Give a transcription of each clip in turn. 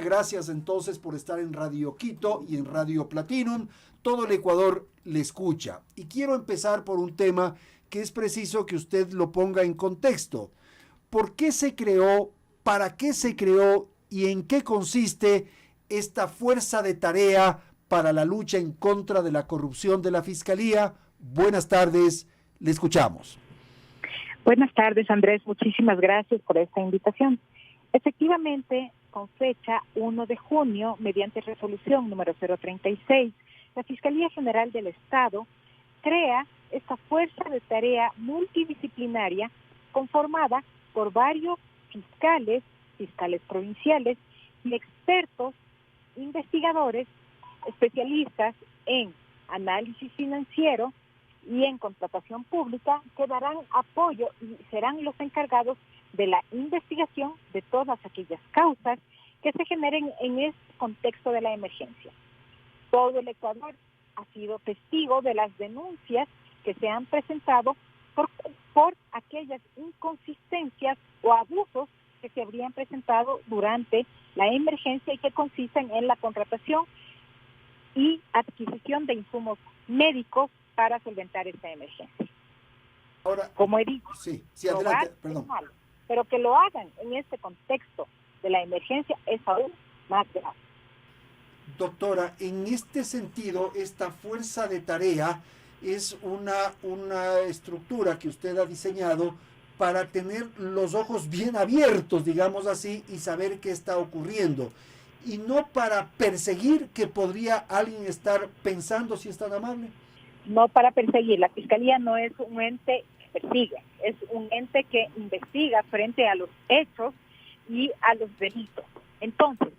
gracias entonces por estar en Radio Quito y en Radio Platinum. Todo el Ecuador le escucha. Y quiero empezar por un tema que es preciso que usted lo ponga en contexto. ¿Por qué se creó? ¿Para qué se creó? ¿Y en qué consiste esta fuerza de tarea para la lucha en contra de la corrupción de la Fiscalía? Buenas tardes, le escuchamos. Buenas tardes, Andrés. Muchísimas gracias por esta invitación. Efectivamente, con fecha 1 de junio, mediante resolución número 036, la Fiscalía General del Estado crea esta fuerza de tarea multidisciplinaria conformada por varios fiscales provinciales y expertos, investigadores, especialistas en análisis financiero y en contratación pública, que darán apoyo y serán los encargados de la investigación de todas aquellas causas que se generen en este contexto de la emergencia. Todo el Ecuador ha sido testigo de las denuncias que se han presentado por aquellas inconsistencias o abusos que se habrían presentado durante la emergencia y que consisten en la contratación y adquisición de insumos médicos para solventar esta emergencia. Ahora, como he dicho, sí, adelante, perdón. Es malo, pero que lo hagan en este contexto de la emergencia es aún más grave. Doctora, en este sentido, esta fuerza de tarea es una estructura que usted ha diseñado para tener los ojos bien abiertos, digamos así, y saber qué está ocurriendo. Y no para perseguir, que podría alguien estar pensando, si es tan amable. No para perseguir. La Fiscalía no es un ente que persigue, es un ente que investiga frente a los hechos y a los delitos. Entonces,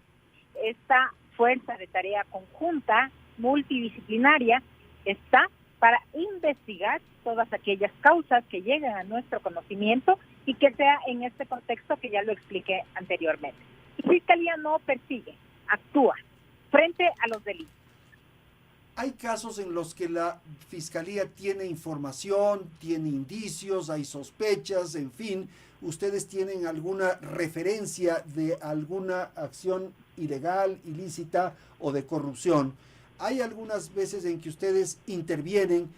esta fuerza de tarea conjunta, multidisciplinaria, está para investigar todas aquellas causas que lleguen a nuestro conocimiento y que sea en este contexto que ya lo expliqué anteriormente. La Fiscalía no persigue, actúa frente a los delitos. Hay casos en los que la Fiscalía tiene información, tiene indicios, hay sospechas, en fin. ¿Ustedes tienen alguna referencia de alguna acción ilegal, ilícita o de corrupción? Hay algunas veces en que ustedes intervienen.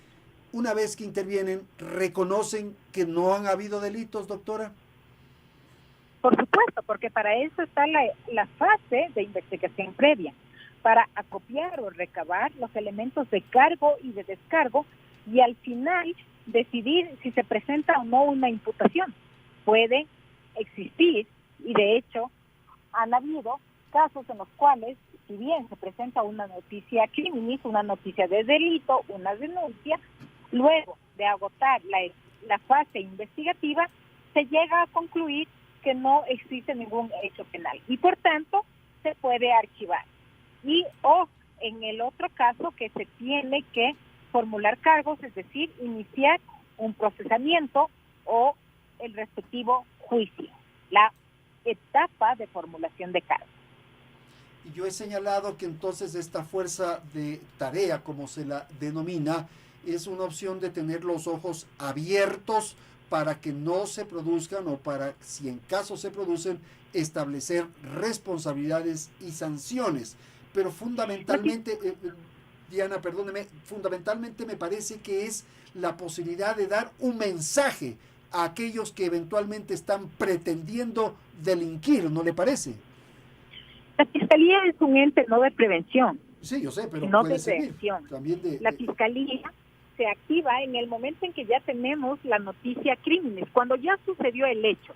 Una vez que intervienen, ¿reconocen que no han habido delitos, doctora? Por supuesto, porque para eso está la fase de investigación previa, para acopiar o recabar los elementos de cargo y de descargo y al final decidir si se presenta o no una imputación. Puede existir, y de hecho han habido casos en los cuales, si bien se presenta una noticia criminis, una noticia de delito, una denuncia, luego de agotar la fase investigativa, se llega a concluir que no existe ningún hecho penal y por tanto se puede archivar. Y o en el otro caso que se tiene que formular cargos, es decir, iniciar un procesamiento o el respectivo juicio, la etapa de formulación de cargos. Y yo he señalado que entonces esta fuerza de tarea, como se la denomina, es una opción de tener los ojos abiertos para que no se produzcan o para, si en caso se producen, establecer responsabilidades y sanciones. Pero fundamentalmente, Diana, perdóneme, fundamentalmente me parece que es la posibilidad de dar un mensaje a aquellos que eventualmente están pretendiendo delinquir, ¿no le parece? La Fiscalía es un ente no de prevención. Sí, yo sé, pero no puede de servir. prevención. También la Fiscalía se activa en el momento en que ya tenemos la noticia crímenes, cuando ya sucedió el hecho.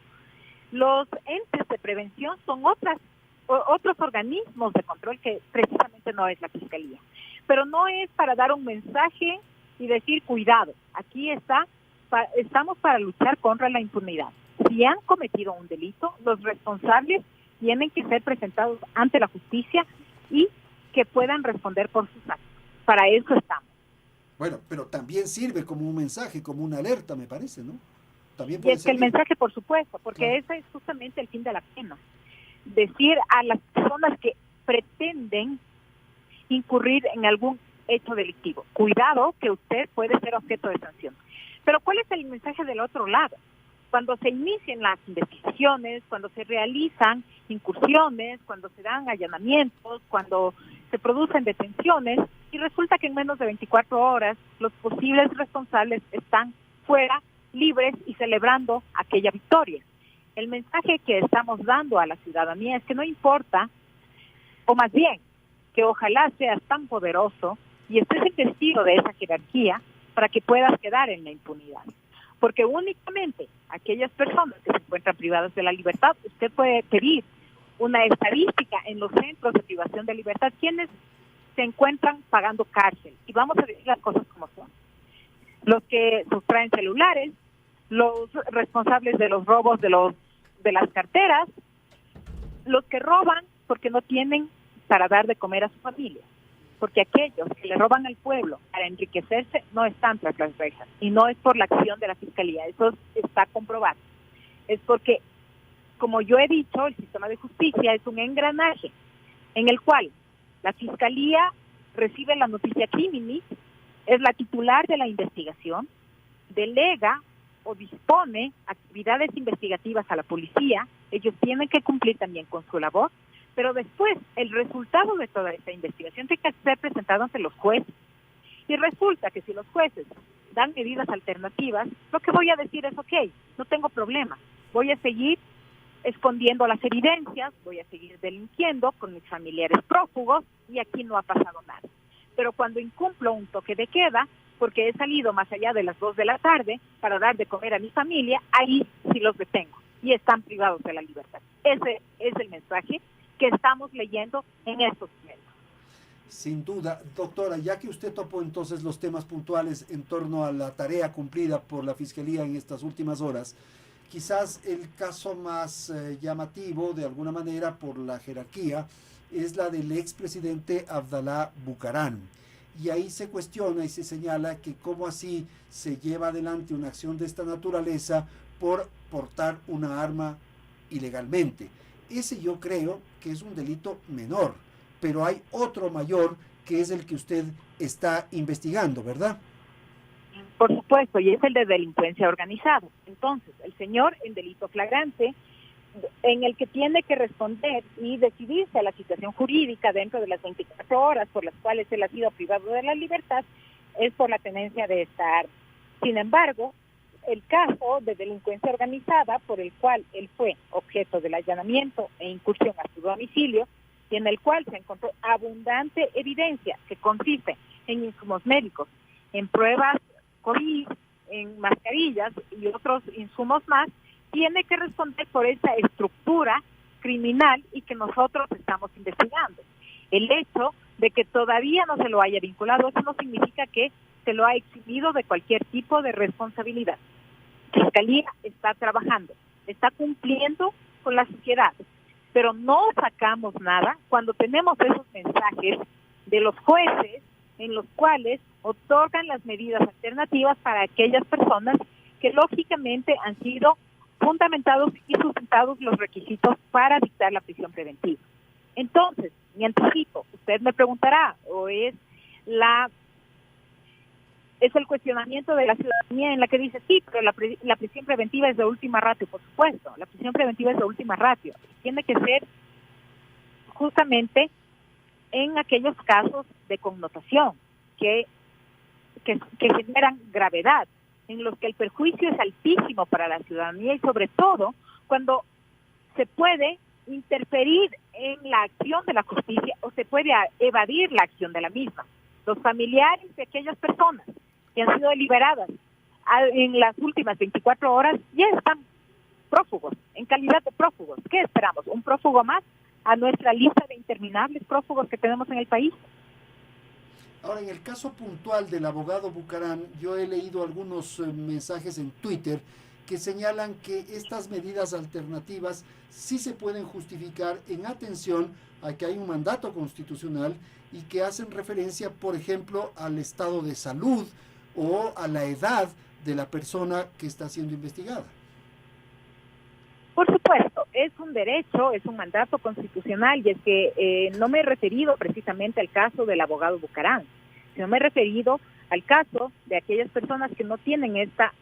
Los entes de prevención son otros organismos de control que precisamente no es la Fiscalía. Pero no es para dar un mensaje y decir cuidado, aquí estamos para luchar contra la impunidad. Si han cometido un delito, los responsables tienen que ser presentados ante la justicia y que puedan responder por sus actos. Para eso estamos. Bueno, pero también sirve como un mensaje, como una alerta, me parece, ¿no? También y es que el mensaje, por supuesto, porque ese es justamente el fin de la pena. Decir a las personas que pretenden incurrir en algún hecho delictivo, cuidado que usted puede ser objeto de sanción. Pero ¿cuál es el mensaje del otro lado? cuando se inician las investigaciones, cuando se realizan incursiones, cuando se dan allanamientos, cuando se producen detenciones, y resulta que en menos de 24 horas los posibles responsables están fuera, libres y celebrando aquella victoria. El mensaje que estamos dando a la ciudadanía es que no importa, o más bien, que ojalá seas tan poderoso y estés investido de esa jerarquía para que puedas quedar en la impunidad. Porque únicamente aquellas personas que se encuentran privadas de la libertad, usted puede pedir una estadística en los centros de privación de libertad, quienes se encuentran pagando cárcel. Y vamos a decir las cosas como son. Los que sustraen celulares, los responsables de los robos de las carteras, los que roban porque no tienen para dar de comer a su familia. Porque aquellos que le roban al pueblo para enriquecerse no están tras las rejas, y no es por la acción de la Fiscalía, eso está comprobado. Es porque, como yo he dicho, el sistema de justicia es un engranaje en el cual la Fiscalía recibe la noticia criminis, es la titular de la investigación, delega o dispone actividades investigativas a la policía, ellos tienen que cumplir también con su labor, pero después el resultado de toda esta investigación tiene que ser presentado ante los jueces. Y resulta que si los jueces dan medidas alternativas, lo que voy a decir es, ok, no tengo problema, voy a seguir escondiendo las evidencias, voy a seguir delinquiendo con mis familiares prófugos y aquí no ha pasado nada. Pero cuando incumplo un toque de queda, porque he salido más allá de las 2 de la tarde para dar de comer a mi familia, ahí sí los detengo y están privados de la libertad. Ese es el mensaje que estamos leyendo en estos momentos. Sin duda. Doctora, ya que usted topó entonces los temas puntuales en torno a la tarea cumplida por la Fiscalía en estas últimas horas, quizás el caso más llamativo, de alguna manera, por la jerarquía, es la del expresidente Abdalá Bucaram. Y ahí se cuestiona y se señala que cómo así se lleva adelante una acción de esta naturaleza por portar una arma ilegalmente. Ese yo creo que es un delito menor, pero hay otro mayor que es el que usted está investigando, ¿verdad? Por supuesto, y es el de delincuencia organizada. Entonces, el señor en delito flagrante, en el que tiene que responder y decidirse a la situación jurídica dentro de las 24 horas por las cuales él ha sido privado de la libertad, es por la tenencia de esta arma. Sin embargo, el caso de delincuencia organizada por el cual él fue objeto del allanamiento e incursión a su domicilio, y en el cual se encontró abundante evidencia que consiste en insumos médicos, en pruebas COVID, en mascarillas y otros insumos más, tiene que responder por esa estructura criminal y que nosotros estamos investigando. El hecho de que todavía no se lo haya vinculado, eso no significa que se lo ha eximido de cualquier tipo de responsabilidad. La Fiscalía está trabajando, está cumpliendo con la sociedad, pero no sacamos nada cuando tenemos esos mensajes de los jueces en los cuales otorgan las medidas alternativas para aquellas personas que lógicamente han sido fundamentados y sustentados los requisitos para dictar la prisión preventiva. Entonces, mi anticipo, usted me preguntará, o es el cuestionamiento de la ciudadanía en la que dice, sí, pero la prisión preventiva es de última ratio, por supuesto, la prisión preventiva es de última ratio, tiene que ser justamente en aquellos casos de connotación que generan gravedad, en los que el perjuicio es altísimo para la ciudadanía y sobre todo cuando se puede interferir en la acción de la justicia o se puede evadir la acción de la misma. Los familiares de aquellas personas que han sido liberadas en las últimas 24 horas ya están prófugos, en calidad de prófugos. ¿Qué esperamos? ¿Un prófugo más a nuestra lista de interminables prófugos que tenemos en el país? Ahora, en el caso puntual del abogado Bucaram, yo he leído algunos mensajes en Twitter que señalan que estas medidas alternativas sí se pueden justificar en atención a que hay un mandato constitucional y que hacen referencia, por ejemplo, al estado de salud o a la edad de la persona que está siendo investigada. Por supuesto, es un derecho, es un mandato constitucional y es que no me he referido precisamente al caso del abogado Bucaram, sino me he referido al caso de aquellas personas que no tienen esta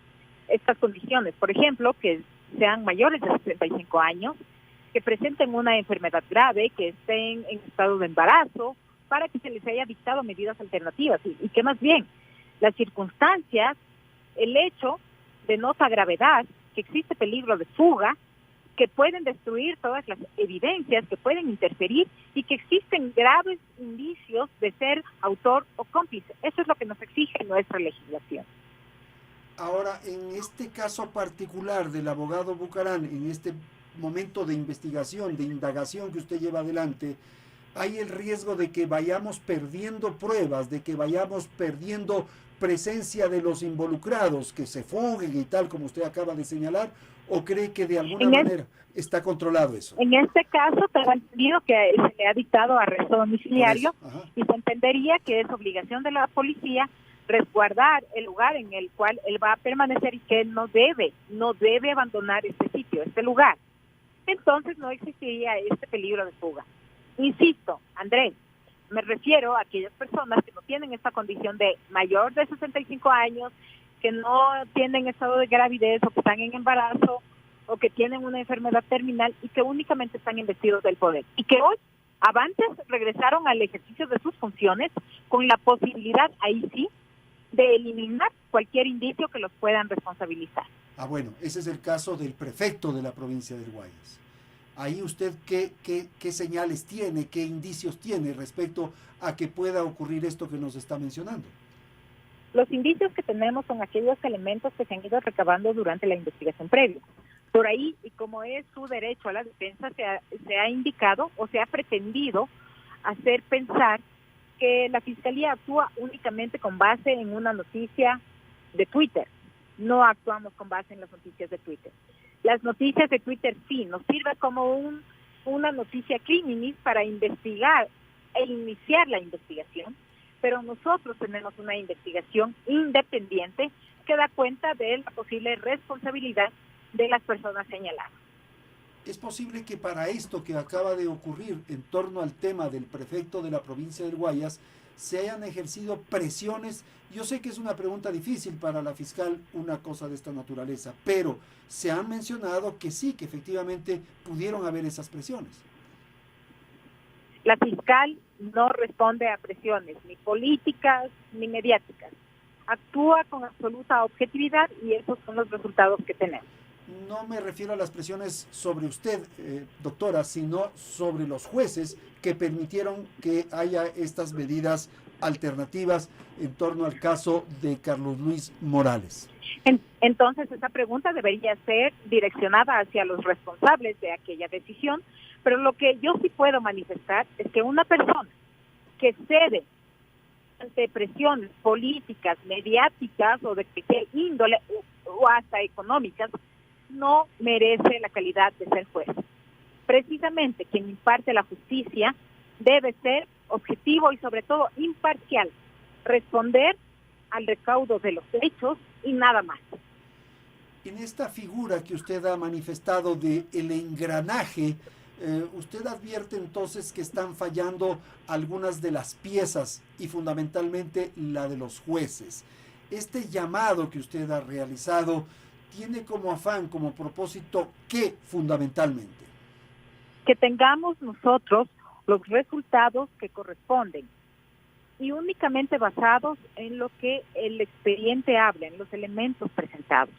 estas condiciones. Por ejemplo, que sean mayores de 65 años, que presenten una enfermedad grave, que estén en estado de embarazo, para que se les haya dictado medidas alternativas. Y que más bien, las circunstancias, el hecho de nota gravedad, que existe peligro de fuga, que pueden destruir todas las evidencias, que pueden interferir y que existen graves indicios de ser autor o cómplice. Eso es lo que nos exige nuestra legislación. Ahora, en este caso particular del abogado Bucarán, en este momento de investigación, de indagación que usted lleva adelante, hay el riesgo de que vayamos perdiendo pruebas, de que vayamos perdiendo presencia de los involucrados, que se fuguen y tal, como usted acaba de señalar, o cree que de alguna manera está controlado eso. En este caso, tengo entendido que se le ha dictado arresto domiciliario y se entendería que es obligación de la policía resguardar el lugar en el cual él va a permanecer y que él no debe abandonar este sitio, este lugar. Entonces no existiría este peligro de fuga. Insisto, Andrés, me refiero a aquellas personas que no tienen esta condición de mayor de 65 años, que no tienen estado de gravidez o que están en embarazo o que tienen una enfermedad terminal y que únicamente están investidos del poder. Y que hoy, avantes, regresaron al ejercicio de sus funciones con la posibilidad, ahí sí, de eliminar cualquier indicio que los puedan responsabilizar. Bueno, ese es el caso del prefecto de la provincia del Guayas. Ahí usted, ¿qué señales tiene, qué indicios tiene respecto a que pueda ocurrir esto que nos está mencionando? Los indicios que tenemos son aquellos elementos que se han ido recabando durante la investigación previa. Por ahí, y como es su derecho a la defensa, se ha indicado o se ha pretendido hacer pensar que la Fiscalía actúa únicamente con base en una noticia de Twitter. No actuamos con base en las noticias de Twitter. Las noticias de Twitter sí nos sirven como una noticia criminis para investigar e iniciar la investigación, pero nosotros tenemos una investigación independiente que da cuenta de la posible responsabilidad de las personas señaladas. ¿Es posible que para esto que acaba de ocurrir en torno al tema del prefecto de la provincia del Guayas se hayan ejercido presiones? Yo sé que es una pregunta difícil para la fiscal una cosa de esta naturaleza, pero se han mencionado que sí, que efectivamente pudieron haber esas presiones. La fiscal no responde a presiones, ni políticas, ni mediáticas. Actúa con absoluta objetividad y esos son los resultados que tenemos. No me refiero a las presiones sobre usted, doctora, sino sobre los jueces que permitieron que haya estas medidas alternativas en torno al caso de Carlos Luis Morales. Entonces, esa pregunta debería ser direccionada hacia los responsables de aquella decisión, pero lo que yo sí puedo manifestar es que una persona que cede ante presiones políticas, mediáticas o de cualquier índole o hasta económicas, no merece la calidad de ser juez. Precisamente quien imparte la justicia debe ser objetivo y sobre todo imparcial, responder al recaudo de los hechos y nada más. En esta figura que usted ha manifestado de el engranaje, usted advierte entonces que están fallando algunas de las piezas y fundamentalmente la de los jueces. Este llamado que usted ha realizado tiene como afán, como propósito, ¿qué fundamentalmente? Que tengamos nosotros los resultados que corresponden y únicamente basados en lo que el expediente habla, en los elementos presentados.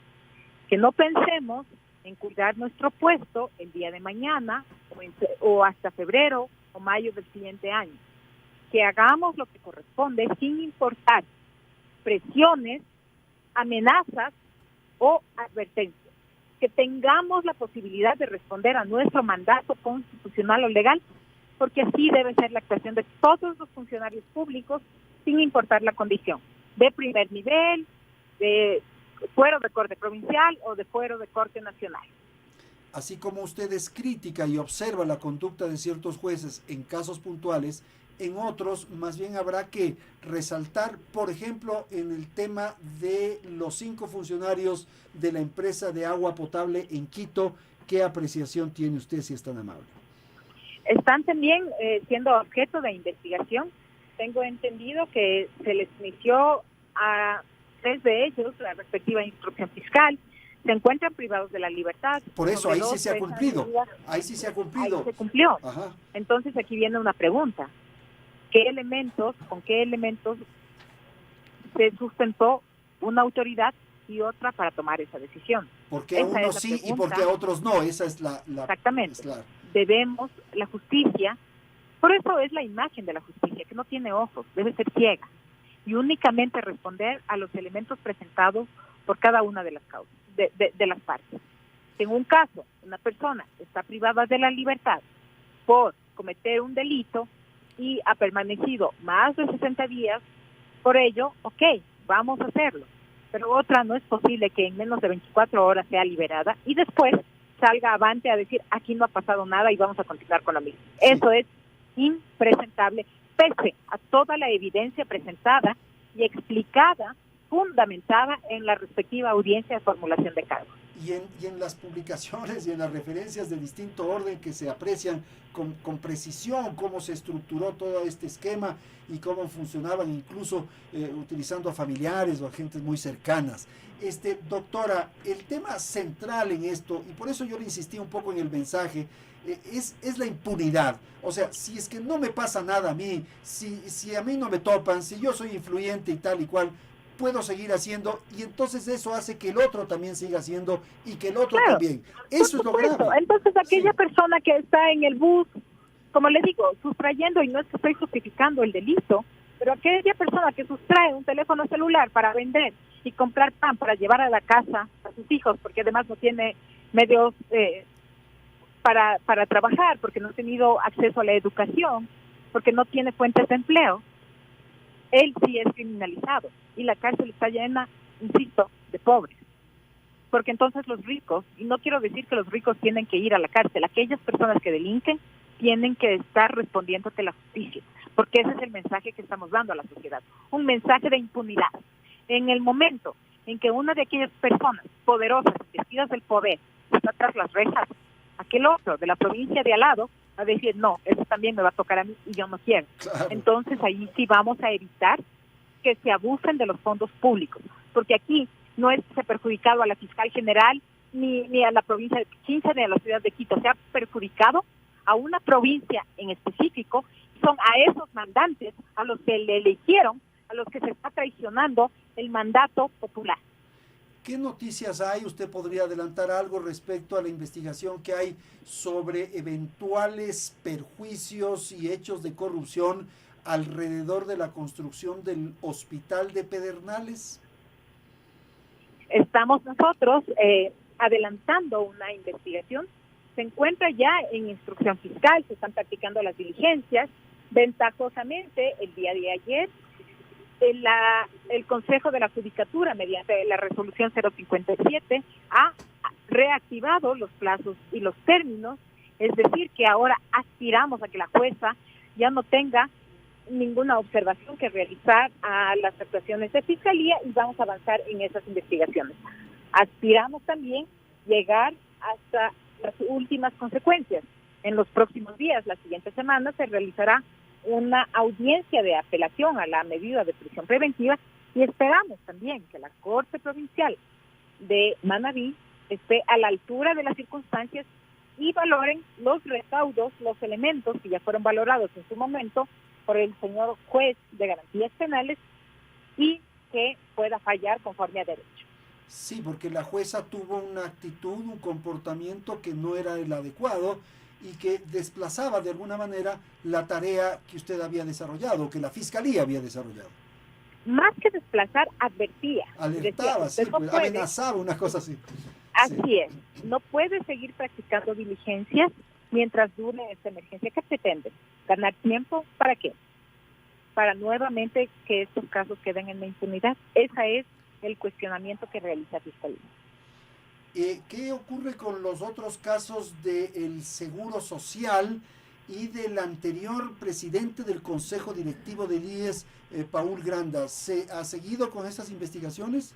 Que no pensemos en cuidar nuestro puesto el día de mañana o hasta febrero o mayo del siguiente año. Que hagamos lo que corresponde sin importar presiones, amenazas o advertencias. Que tengamos la posibilidad de responder a nuestro mandato constitucional o legal, porque así debe ser la actuación de todos los funcionarios públicos, sin importar la condición, de primer nivel, de fuero de corte provincial o de fuero de corte nacional. Así como usted es crítica y observa la conducta de ciertos jueces en casos puntuales, en otros más bien habrá que resaltar, por ejemplo, en el tema de los 5 funcionarios de la empresa de agua potable en Quito. ¿Qué apreciación tiene usted, si es tan amable? Están también siendo objeto de investigación. Tengo entendido que se les inició a 3 de ellos, la respectiva instrucción fiscal, se encuentran privados de la libertad. Por eso ahí sí se ha cumplido. Ahí sí se ha cumplido. Ahí se cumplió. Ajá. Entonces aquí viene una pregunta. ¿Con qué elementos se sustentó una autoridad y otra para tomar esa decisión? ¿Por qué a unos sí y por qué a otros no? Esa es la exactamente. Es la... Debemos, la justicia, por eso es la imagen de la justicia, que no tiene ojos, debe ser ciega y únicamente responder a los elementos presentados por cada una de las causas, de las partes. En un caso, una persona está privada de la libertad por cometer un delito y ha permanecido más de 60 días, por ello, ok, vamos a hacerlo. Pero otra, no es posible que en menos de 24 horas sea liberada y después salga avante a decir, aquí no ha pasado nada y vamos a continuar con lo mismo. Sí. Eso es impresentable, pese a toda la evidencia presentada y explicada, fundamentada en la respectiva audiencia de formulación de cargos. Y en las publicaciones y en las referencias de distinto orden que se aprecian con precisión cómo se estructuró todo este esquema y cómo funcionaban, incluso utilizando a familiares o a gentes muy cercanas. Doctora, el tema central en esto, y por eso yo le insistí un poco en el mensaje, es la impunidad. O sea, si es que no me pasa nada a mí, si a mí no me topan, si yo soy influyente y tal y cual, puedo seguir haciendo, y entonces eso hace que el otro también siga haciendo y que el otro claro, también. Eso es lo grave. Entonces aquella persona que está en el bus, como le digo, sustrayendo, y no es que estoy justificando el delito, pero aquella persona que sustrae un teléfono celular para vender y comprar pan para llevar a la casa a sus hijos, porque además no tiene medios para trabajar, porque no ha tenido acceso a la educación, porque no tiene fuentes de empleo, él sí es criminalizado y la cárcel está llena, insisto, de pobres. Porque entonces los ricos, y no quiero decir que los ricos tienen que ir a la cárcel, aquellas personas que delinquen tienen que estar respondiendo ante la justicia, porque ese es el mensaje que estamos dando a la sociedad, un mensaje de impunidad. En el momento en que una de aquellas personas poderosas, vestidas del poder, está tras las rejas, aquel otro de la provincia de al lado a decir, no, eso también me va a tocar a mí y yo no quiero. Claro. Entonces ahí sí vamos a evitar que se abusen de los fondos públicos, porque aquí no es que se ha perjudicado a la fiscal general, ni a la provincia de Pichincha, ni a la ciudad de Quito, se ha perjudicado a una provincia en específico, son a esos mandantes, a los que le eligieron, a los que se está traicionando el mandato popular. ¿Qué noticias hay? ¿Usted podría adelantar algo respecto a la investigación que hay sobre eventuales perjuicios y hechos de corrupción alrededor de la construcción del hospital de Pedernales? Estamos nosotros adelantando una investigación. Se encuentra ya en instrucción fiscal, se están practicando las diligencias. Ventajosamente, el día de ayer, el Consejo de la Judicatura, mediante la resolución 057, ha reactivado los plazos y los términos, es decir, que ahora aspiramos a que la jueza ya no tenga ninguna observación que realizar a las actuaciones de Fiscalía y vamos a avanzar en esas investigaciones. Aspiramos también llegar hasta las últimas consecuencias. En los próximos días, la siguiente semana, se realizará una audiencia de apelación a la medida de prisión preventiva y esperamos también que la Corte Provincial de Manabí esté a la altura de las circunstancias y valoren los recaudos, los elementos que ya fueron valorados en su momento por el señor juez de garantías penales y que pueda fallar conforme a derecho. Sí, porque la jueza tuvo una actitud, un comportamiento que no era el adecuado y que desplazaba de alguna manera la tarea que usted había desarrollado, que la Fiscalía había desarrollado. Más que desplazar, advertía. Alertaba, sí, no pues, amenazaba, una cosa así. Así sí. Es, no puede seguir practicando diligencias mientras dure esta emergencia. ¿Qué pretende? ¿Ganar tiempo? ¿Para qué? Para nuevamente que estos casos queden en la impunidad. Ese es el cuestionamiento que realiza Fiscalía. ¿Qué ocurre con los otros casos del Seguro Social y del anterior presidente del Consejo Directivo del IES, Paul Granda? ¿Se ha seguido con estas investigaciones?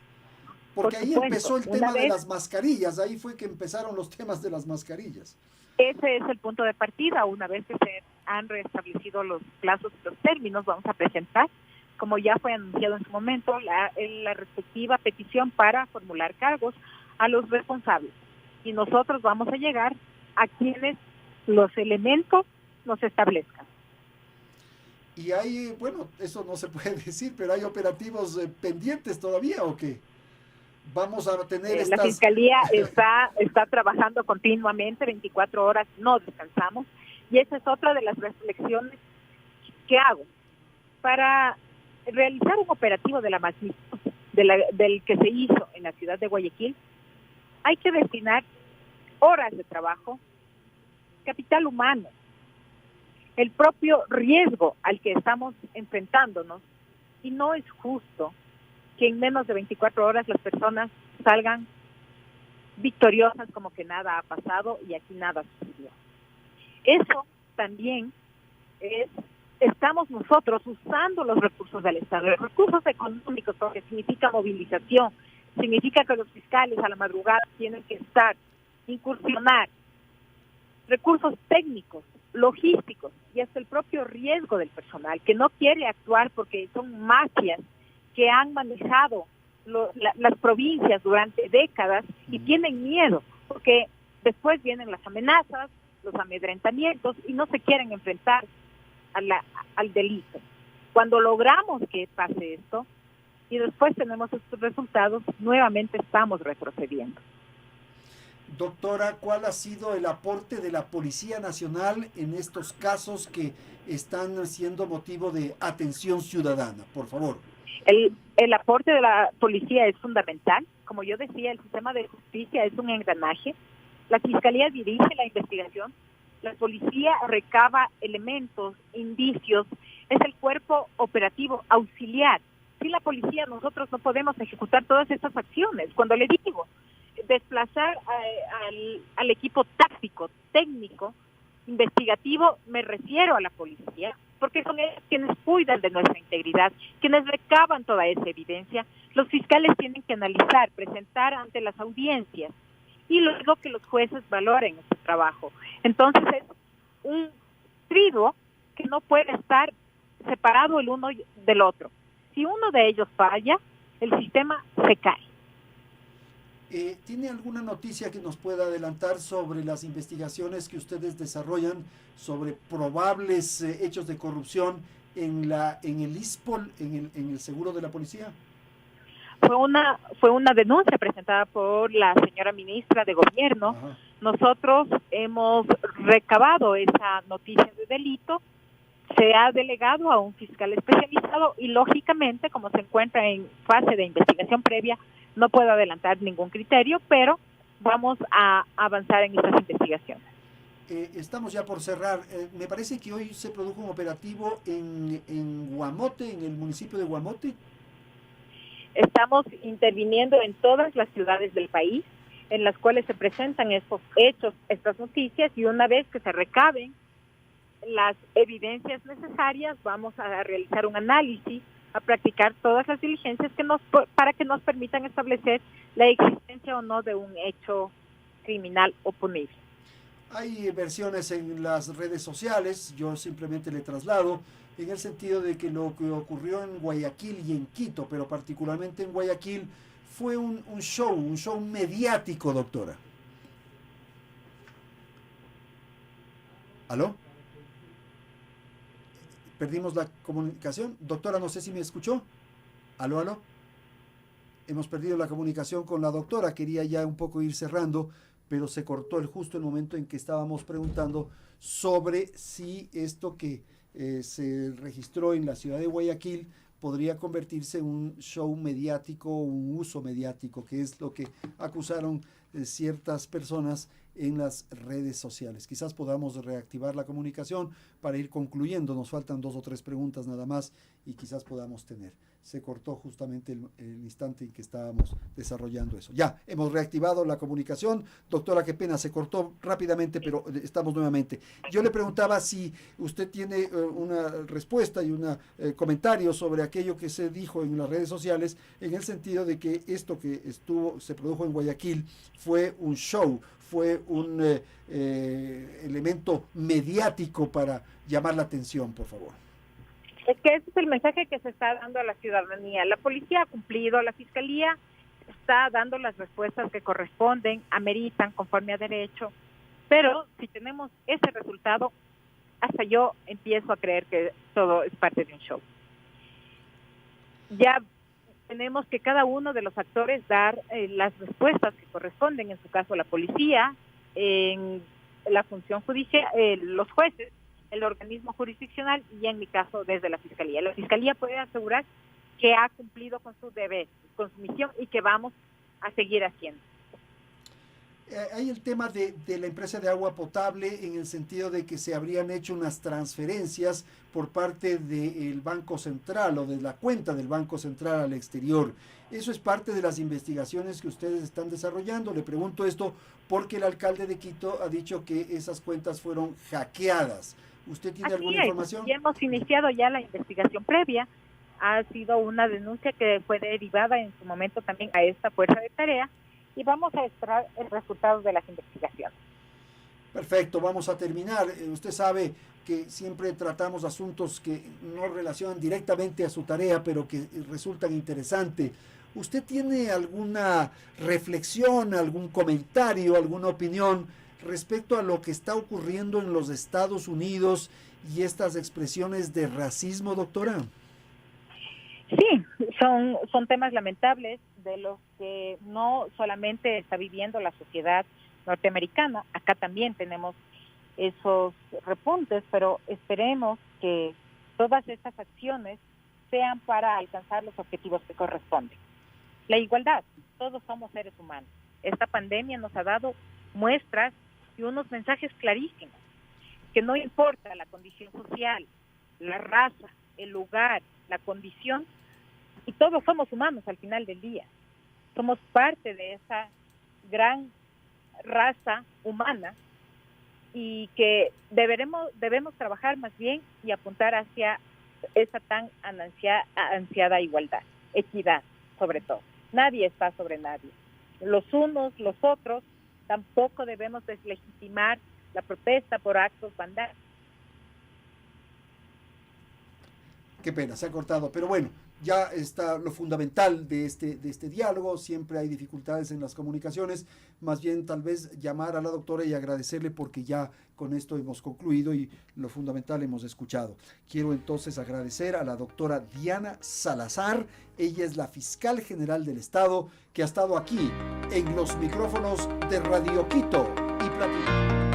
Porque ahí empezó el tema de las mascarillas, ahí fue que empezaron los temas de las mascarillas. Ese es el punto de partida. Una vez que se han restablecido los plazos y los términos, vamos a presentar como ya fue anunciado en su momento, la respectiva petición para formular cargos a los responsables. Y nosotros vamos a llegar a quienes los elementos nos establezcan. Y hay, bueno, eso no se puede decir, pero hay operativos pendientes todavía, ¿o qué? Vamos a tener La Fiscalía está trabajando continuamente, 24 horas, no descansamos, y esa es otra de las reflexiones que hago. Para realizar un operativo de la magnitud del que se hizo en la ciudad de Guayaquil, hay que destinar horas de trabajo, capital humano, el propio riesgo al que estamos enfrentándonos, y no es justo que en menos de 24 horas las personas salgan victoriosas como que nada ha pasado y aquí nada sucedió. Eso también estamos nosotros usando los recursos del Estado, los recursos económicos, porque significa movilización, significa que los fiscales a la madrugada tienen que estar, incursionar, recursos técnicos, logísticos y hasta el propio riesgo del personal, que no quiere actuar porque son mafias que han manejado las provincias durante décadas y tienen miedo, porque después vienen las amenazas, los amedrentamientos y no se quieren enfrentar al delito. Cuando logramos que pase esto y después tenemos estos resultados, nuevamente estamos retrocediendo. Doctora, ¿cuál ha sido el aporte de la Policía Nacional en estos casos que están siendo motivo de atención ciudadana? Por favor. El aporte de la policía es fundamental. Como yo decía, el sistema de justicia es un engranaje. La Fiscalía dirige la investigación. La policía recaba elementos, indicios. Es el cuerpo operativo auxiliar. Sin la policía nosotros no podemos ejecutar todas estas acciones. Cuando le digo desplazar al equipo táctico, técnico, investigativo, me refiero a la policía, porque son ellos quienes cuidan de nuestra integridad, quienes recaban toda esa evidencia. Los fiscales tienen que analizar, presentar ante las audiencias y luego que los jueces valoren este trabajo. Entonces es un triduo que no puede estar separado el uno del otro. Si uno de ellos falla, el sistema se cae. ¿Tiene alguna noticia que nos pueda adelantar sobre las investigaciones que ustedes desarrollan sobre probables hechos de corrupción en el ISPOL, en el seguro de la policía? Fue una denuncia presentada por la señora ministra de Gobierno. Ajá. Nosotros hemos recabado esa noticia de delito, se ha delegado a un fiscal especializado y lógicamente, como se encuentra en fase de investigación previa, no puedo adelantar ningún criterio, pero vamos a avanzar en estas investigaciones. Estamos ya por cerrar. Me parece que hoy se produjo un operativo en Guamote, en el municipio de Guamote. Estamos interviniendo en todas las ciudades del país en las cuales se presentan estos hechos, estas noticias, y una vez que se recaben las evidencias necesarias, vamos a realizar un análisis, a practicar todas las diligencias para que nos permitan establecer la existencia o no de un hecho criminal o punible. Hay versiones en las redes sociales, yo simplemente le traslado, en el sentido de que lo que ocurrió en Guayaquil y en Quito, pero particularmente en Guayaquil, fue un show mediático, doctora. ¿Aló? Perdimos la comunicación. Doctora, no sé si me escuchó. ¿Aló? Hemos perdido la comunicación con la doctora. Quería ya un poco ir cerrando, pero se cortó justo el momento en que estábamos preguntando sobre si esto que se registró en la ciudad de Guayaquil podría convertirse en un show mediático o un uso mediático, que es lo que acusaron ciertas personas en las redes sociales. Quizás podamos reactivar la comunicación para ir concluyendo. Nos faltan 2 o 3 preguntas nada más y quizás podamos tener. Se cortó justamente el instante en que estábamos desarrollando eso. Ya, hemos reactivado la comunicación. Doctora, qué pena, se cortó rápidamente, pero estamos nuevamente. Yo le preguntaba si usted tiene una respuesta y un comentario sobre aquello que se dijo en las redes sociales, en el sentido de que esto que se produjo en Guayaquil fue un show, fue un elemento mediático para llamar la atención, por favor. Es que ese es el mensaje que se está dando a la ciudadanía. La policía ha cumplido, la fiscalía está dando las respuestas que corresponden, ameritan conforme a derecho, pero si tenemos ese resultado, hasta yo empiezo a creer que todo es parte de un show. Ya tenemos que cada uno de los actores dar las respuestas que corresponden, en su caso la policía, en la función judicial, los jueces, el organismo jurisdiccional y en mi caso desde la fiscalía. La fiscalía puede asegurar que ha cumplido con su deber, con su misión y que vamos a seguir haciendo. Hay el tema de la empresa de agua potable en el sentido de que se habrían hecho unas transferencias por parte del Banco Central o de la cuenta del Banco Central al exterior. ¿Eso es parte de las investigaciones que ustedes están desarrollando? Le pregunto esto porque el alcalde de Quito ha dicho que esas cuentas fueron hackeadas. ¿Usted tiene alguna información? Y hemos iniciado ya la investigación previa. Ha sido una denuncia que fue derivada en su momento también a esta fuerza de tarea y vamos a esperar el resultado de las investigaciones. Perfecto, vamos a terminar. Usted sabe que siempre tratamos asuntos que no relacionan directamente a su tarea, pero que resultan interesantes. ¿Usted tiene alguna reflexión, algún comentario, alguna opinión respecto a lo que está ocurriendo en los Estados Unidos y estas expresiones de racismo, doctora? Sí, son temas lamentables de los que no solamente está viviendo la sociedad norteamericana, acá también tenemos esos repuntes, pero esperemos que todas estas acciones sean para alcanzar los objetivos que corresponden. La igualdad, todos somos seres humanos. Esta pandemia nos ha dado muestras y unos mensajes clarísimos, que no importa la condición social, la raza, el lugar, la condición, y todos somos humanos al final del día. Somos parte de esa gran raza humana y que debemos trabajar más bien y apuntar hacia esa tan ansiada igualdad, equidad sobre todo. Nadie está sobre nadie. Los unos, los otros, tampoco debemos deslegitimar la protesta por actos vandálicos. Qué pena, se ha cortado, pero bueno, ya está lo fundamental de este diálogo. Siempre hay dificultades en las comunicaciones, más bien tal vez llamar a la doctora y agradecerle porque ya con esto hemos concluido y lo fundamental hemos escuchado. Quiero entonces agradecer a la doctora Diana Salazar, ella es la fiscal general del Estado que ha estado aquí en los micrófonos de Radio Quito y Platina.